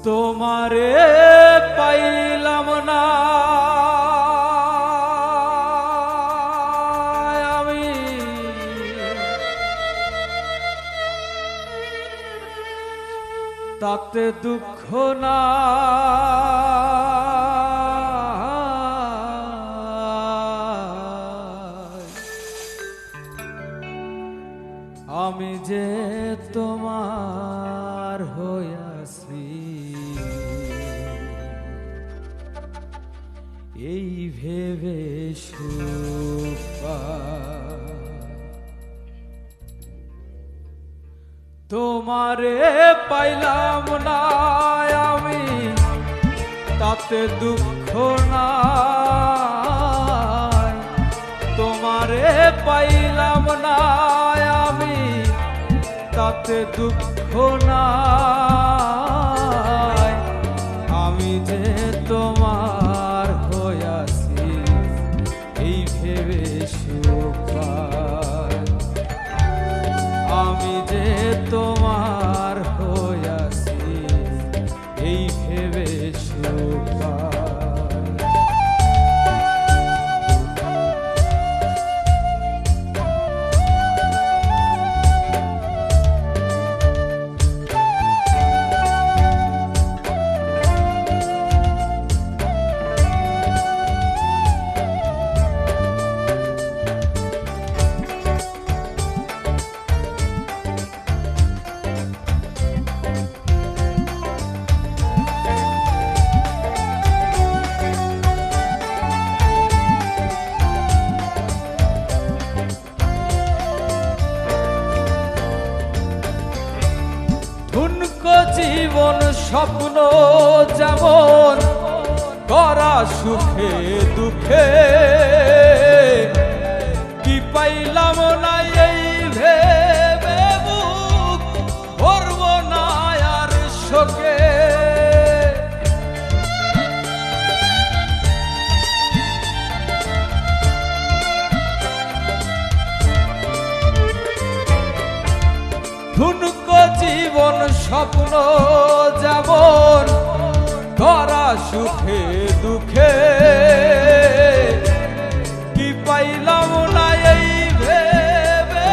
তোমারে পাইলাম না আমি, তাতে দুঃখ না আমি যে তোমার হইয়াছি এই ভেবে সুখ পাই। তোমারে পাইলাম না আমি, তাতে দুঃখ নাই। তোমারে পাইলাম না আমি, তাতে দুঃখ নাই। আমি যে তোমার হইয়াছি এই ভেবে সুখ পাই। আমি যে তোমার হইয়াছি এই ভেবে সুখ পাই। জীবন স্বপ্ন যেমন করা সুখে দুঃখে, কি পাইলাম না এই ভেবে বুক ভরব না আর শোকে। ঠুনকো জীবন স্বপ্ন যেমন ধরা সুখে দুঃখে, কি পাইলাম না এই ভেবে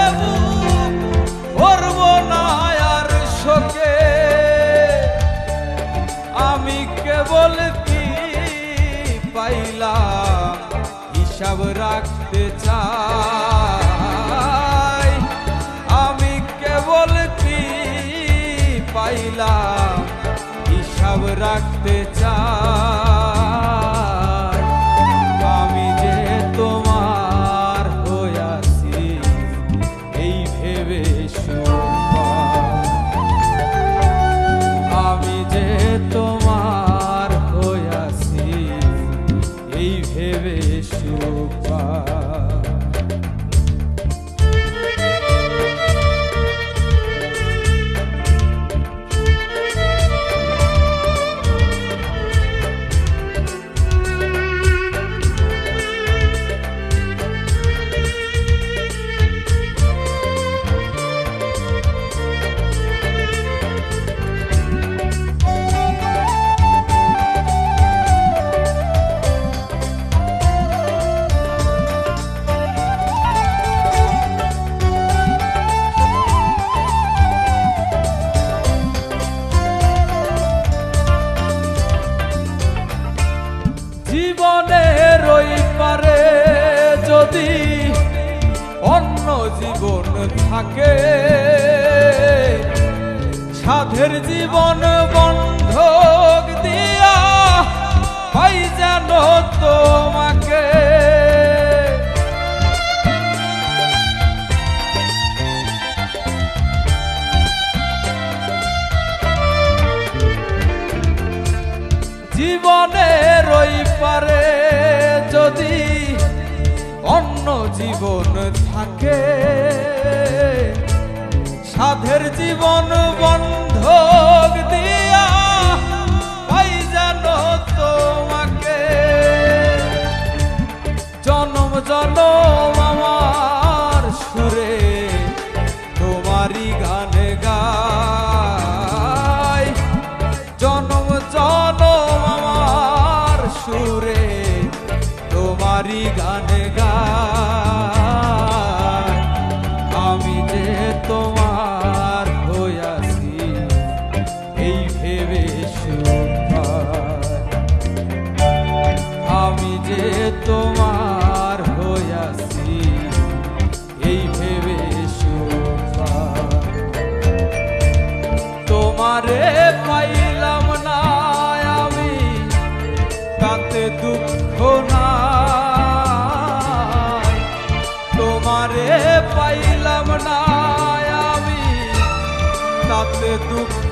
ভরব না আর শোকে। আমি কেবল কি পাইলাম হিসাব রাখতে চাই। আমি কেবল কি পাইলাম হিসাব রাখতে চাই। আমি যে তোমার হইয়াছি এই ভেবে সুখ পাই। আমি যে তোমার হইয়াছি এই ভেবে সুখ পাই। জীবনের ওই পারে যদি অন্য জীবন থাকে, সাধের জীবন বন্ধক দিয়া পাই যেন তোমাকে। জীবনের ওই পারে যদি অন্য জীবন থাকে, সাধের জীবন বন্ধক দিয়া পাই যেন তোমাকে। জনম জনম আমার সুরে তোমারই গান গাই, জনম করি গান গাই আমি যে তোমার হইয়াছি এই ভেবে সুখ পাই। আমি যে তোমার হইয়াছি এই ভেবে সুখ পাই। তোমারে পাইলাম না আমি তাতে দুঃখ নাই, তোমারে পাইলাম না আমি তাতে দুঃখ